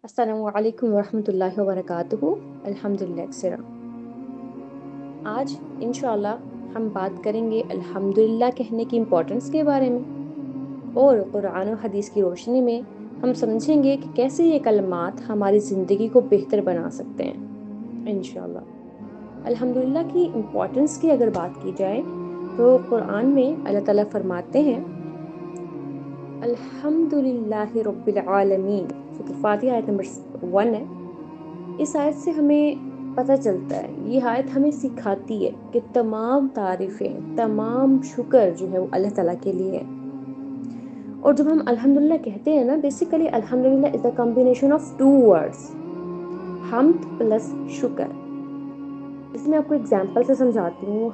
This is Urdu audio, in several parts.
السلام علیکم ورحمۃ اللہ وبرکاتہ۔ الحمدللہ اکثر آج انشاءاللہ ہم بات کریں گے الحمدللہ کہنے کی امپورٹنس کے بارے میں، اور قرآن و حدیث کی روشنی میں ہم سمجھیں گے کہ کیسے یہ کلمات ہماری زندگی کو بہتر بنا سکتے ہیں انشاءاللہ۔ الحمدللہ کی امپورٹنس کی اگر بات کی جائے تو قرآن میں اللہ تعالیٰ فرماتے ہیں الحمدللہ رب العالمین۔ سورۃ الفاتحہ آیت نمبر 1 ہے۔ اس آیت سے ہمیں پتہ چلتا ہے، یہ آیت ہمیں سکھاتی ہے کہ تمام تعریفیں، تمام شکر جو ہے وہ اللہ تعالیٰ کے لیے ہے۔ اور جب ہم الحمدللہ کہتے ہیں نا، بیسیکلی الحمدللہ is the combination of two words, حمد پلس شکر۔ اس میں آپ کو اگزامپل سے سمجھاتی ہوں۔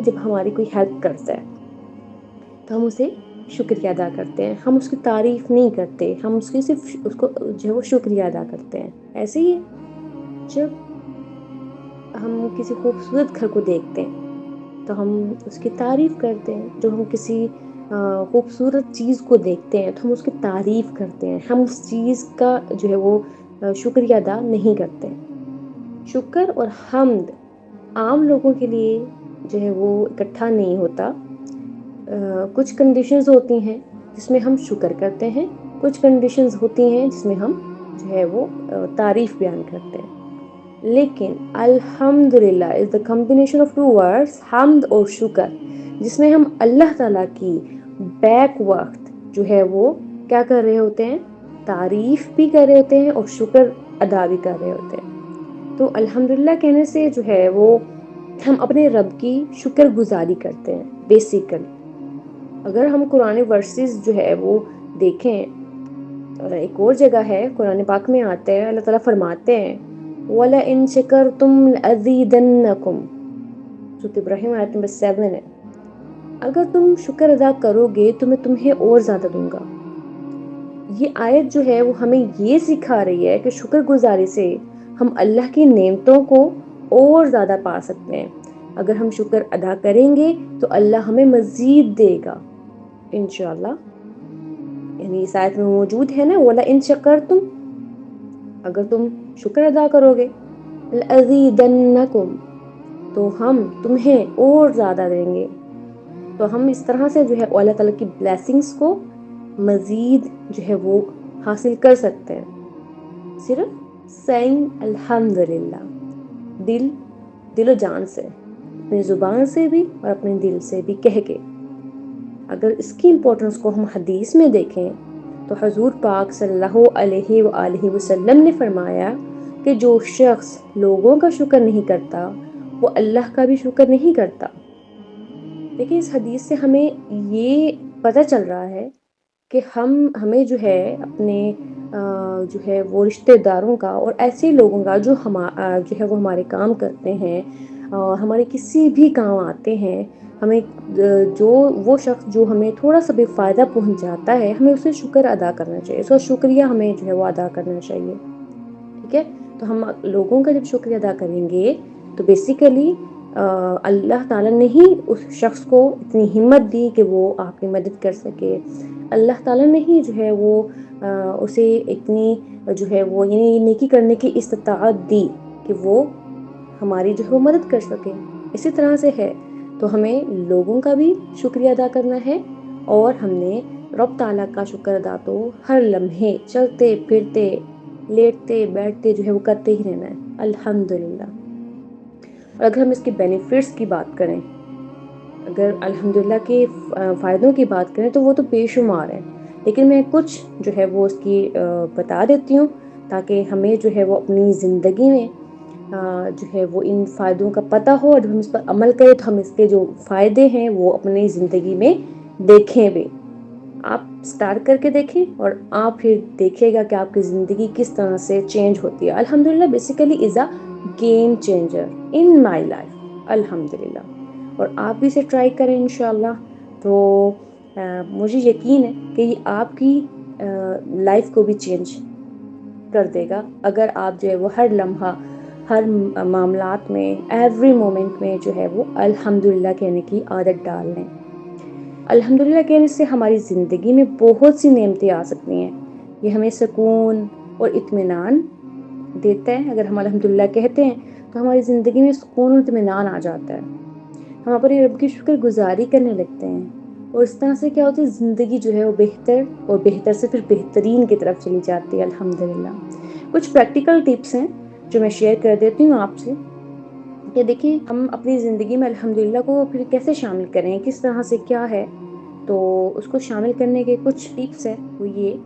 جب ہماری کوئی ہیلپ کرتا ہے تو ہم اسے شکریہ ادا کرتے ہیں، ہم اس کی تعریف نہیں کرتے، ہم اس کی صرف اس کو جو ہے وہ شکریہ ادا کرتے ہیں۔ ایسے ہی جب ہم کسی خوبصورت گھر کو دیکھتے ہیں تو ہم اس کی تعریف کرتے ہیں، جب ہم کسی خوبصورت چیز کو دیکھتے ہیں تو ہم اس کی تعریف کرتے ہیں، ہم اس چیز کا جو ہے وہ شکریہ ادا نہیں کرتے۔ شکر اور حمد عام لوگوں کے لیے جو ہے وہ اکٹھا نہیں ہوتا۔ کچھ کنڈیشنز ہوتی ہیں جس میں ہم شکر کرتے ہیں، کچھ کنڈیشنز ہوتی ہیں جس میں ہم جو ہے وہ تعریف بیان کرتے ہیں۔ لیکن الحمدللہ is the combination of two words, حمد اور شکر، جس میں ہم اللہ تعالیٰ کی بیک وقت جو ہے وہ کیا کر رہے ہوتے ہیں، تعریف بھی کر رہے ہوتے ہیں اور شکر ادا بھی کر رہے ہوتے ہیں۔ تو الحمدللہ کہنے سے جو ہے وہ ہم اپنے رب کی شکر گزاری کرتے ہیں بیسیکلی۔ اگر ہم قرآن ورسز جو ہے وہ دیکھیں، ایک اور جگہ ہے قرآن پاک میں آتا ہے، اللہ تعالیٰ فرماتے ہیں وَلَئِن شَكَرْتُمْ لَأَزِيدَنَّكُمْ۔ سورۃ ابراہیم آیت نمبر 7 ہے۔ اگر تم شکر ادا کرو گے تو میں تمہیں اور زیادہ دوں گا۔ یہ آیت جو ہے وہ ہمیں یہ سکھا رہی ہے کہ شکر گزاری سے ہم اللہ کی نعمتوں کو اور زیادہ پا سکتے ہیں۔ اگر ہم شکر ادا کریں گے تو اللہ ہمیں مزید دے گا انشاءاللہ۔ یعنی اس آیت میں موجود ہے نا وَلَئِن شَكَرْتُمْ، اگر تم شکر ادا کرو گے، لَأَزِيدَنَّكُمْ، تو ہم تمہیں اور زیادہ دیں گے۔ تو ہم اس طرح سے جو ہے اللہ تعالیٰ کی بلیسنگز کو مزید جو ہے وہ حاصل کر سکتے ہیں، صرف سینگ الحمدللہ، دل و جان سے، اپنی زبان سے بھی اور اپنے دل سے بھی کہہ کے۔ اگر اس کی امپورٹنس کو ہم حدیث میں دیکھیں تو حضور پاک صلی اللہ علیہ وآلہ وسلم نے فرمایا کہ جو شخص لوگوں کا شکر نہیں کرتا وہ اللہ کا بھی شکر نہیں کرتا۔ لیکن اس حدیث سے ہمیں یہ پتہ چل رہا ہے کہ ہمیں جو ہے اپنے جو ہے وہ رشتہ داروں کا اور ایسے لوگوں کا جو جو ہے وہ ہمارے کام کرتے ہیں، ہمارے کسی بھی کام آتے ہیں، ہمیں وہ شخص جو ہمیں تھوڑا سا بھی فائدہ پہنچاتا ہے، ہمیں اسے شکر ادا کرنا چاہیے، اس کا شکریہ ہمیں جو ہے وہ ادا کرنا چاہیے۔ ٹھیک ہے، تو ہم لوگوں کا جب شکریہ ادا کریں گے تو بیسیکلی اللہ تعالیٰ نے ہی اس شخص کو اتنی ہمت دی کہ وہ آپ کی مدد کر سکے۔ اللہ تعالیٰ نے ہی جو ہے وہ اسے اتنی جو ہے وہ یعنی نیکی کرنے کی استطاعت دی کہ وہ ہماری جو ہے وہ مدد کر سکے۔ اسی طرح سے ہے، تو ہمیں لوگوں کا بھی شکریہ ادا کرنا ہے، اور ہم نے رب تعالیٰ کا شکر ادا تو ہر لمحے چلتے پھرتے لیٹتے بیٹھتے جو ہے وہ کرتے ہی رہنا ہے الحمدللہ۔ اور اگر ہم اس کے بینیفٹس کی بات کریں، اگر الحمدللہ کے فائدوں کی بات کریں تو وہ تو بے شمار ہیں، لیکن میں کچھ جو ہے وہ اس کی بتا دیتی ہوں تاکہ ہمیں جو ہے وہ اپنی زندگی میں جو ہے وہ ان فائدوں کا پتہ ہو، اور جب ہم اس پر عمل کریں تو ہم اس کے جو فائدے ہیں وہ اپنی زندگی میں دیکھیں بھی۔ آپ سٹارٹ کر کے دیکھیں اور آپ پھر دیکھیے گا کہ آپ کی زندگی کس طرح سے چینج ہوتی ہے۔ الحمدللہ basically is a game changer in my life الحمدللہ، اور آپ بھی اسے ٹرائی کریں انشاءاللہ۔ تو مجھے یقین ہے کہ یہ آپ کی لائف کو بھی چینج کر دے گا اگر آپ جو ہے وہ ہر لمحہ، ہر معاملات میں، ایوری مومنٹ میں جو ہے وہ الحمدللہ کہنے کی عادت ڈال لیں۔ الحمدللہ کہنے سے ہماری زندگی میں بہت سی نعمتیں آ سکتی ہیں۔ یہ ہمیں سکون، اور اطمینان دیتا ہے۔ اگر ہم الحمدللہ کہتے ہیں تو ہماری زندگی میں سکون اور اطمینان آ جاتا ہے، ہم اپنے رب کی شکر گزاری کرنے لگتے ہیں، اور اس طرح سے کیا ہوتا ہے زندگی جو ہے وہ بہتر اور بہتر سے پھر بہترین کی طرف چلی جاتی ہے الحمدللہ۔ کچھ پریکٹیکل ٹپس ہیں جو میں شیئر کر دیتی ہوں آپ سے کہ دیکھیں ہم اپنی زندگی میں الحمدللہ کو پھر کیسے شامل کریں، کس طرح سے کیا ہے۔ تو اس کو شامل کرنے کے کچھ ٹپس ہیں، وہ یہ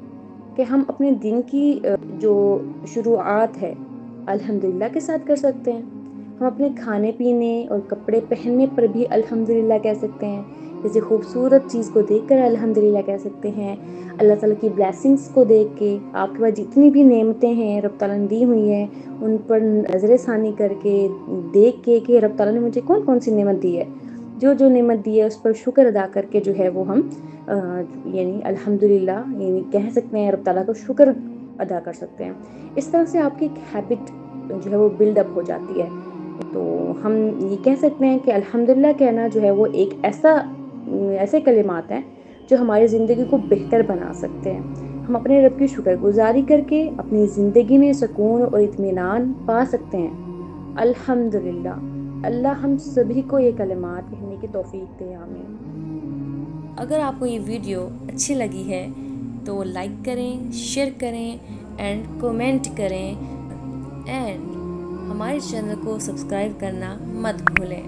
کہ ہم اپنے دن کی جو شروعات ہے الحمدللہ کے ساتھ کر سکتے ہیں۔ ہم اپنے کھانے پینے اور کپڑے پہننے پر بھی الحمدللہ کہہ سکتے ہیں، کسی خوبصورت چیز کو دیکھ کر الحمدللہ کہہ سکتے ہیں، اللہ تعالیٰ کی بلیسنگز کو دیکھ کے، آپ کے پاس جتنی بھی نعمتیں ہیں رب تعالیٰ نے دی ہوئی ہیں ان پر نظر ثانی کر کے دیکھ کے کہ رب تعالیٰ نے مجھے کون کون سی نعمت دی ہے، جو جو نعمت دی ہے اس پر شکر ادا کر کے جو ہے وہ ہم یعنی الحمدللہ یعنی کہہ سکتے ہیں، رب تعالیٰ کو شکر ادا کر سکتے ہیں۔ اس طرح سے آپ کی ایک ہیبٹ جو ہے وہ بلڈ اپ ہو جاتی ہے۔ تو ہم یہ کہہ سکتے ہیں کہ الحمدللہ کہنا جو ہے وہ ایک ایسے کلمات ہیں جو ہماری زندگی کو بہتر بنا سکتے ہیں۔ ہم اپنے رب کی شکر گزاری کر کے اپنی زندگی میں سکون اور اطمینان پا سکتے ہیں الحمدللہ۔ اللہ ہم سبھی کو یہ کلمات کہنے کی توفیق دے، آمین۔ اگر آپ کو یہ ویڈیو اچھی لگی ہے تو لائک کریں، شیئر کریں اینڈ کومنٹ کریں، اینڈ ہمارے چینل کو سبسکرائب کرنا مت بھولیں۔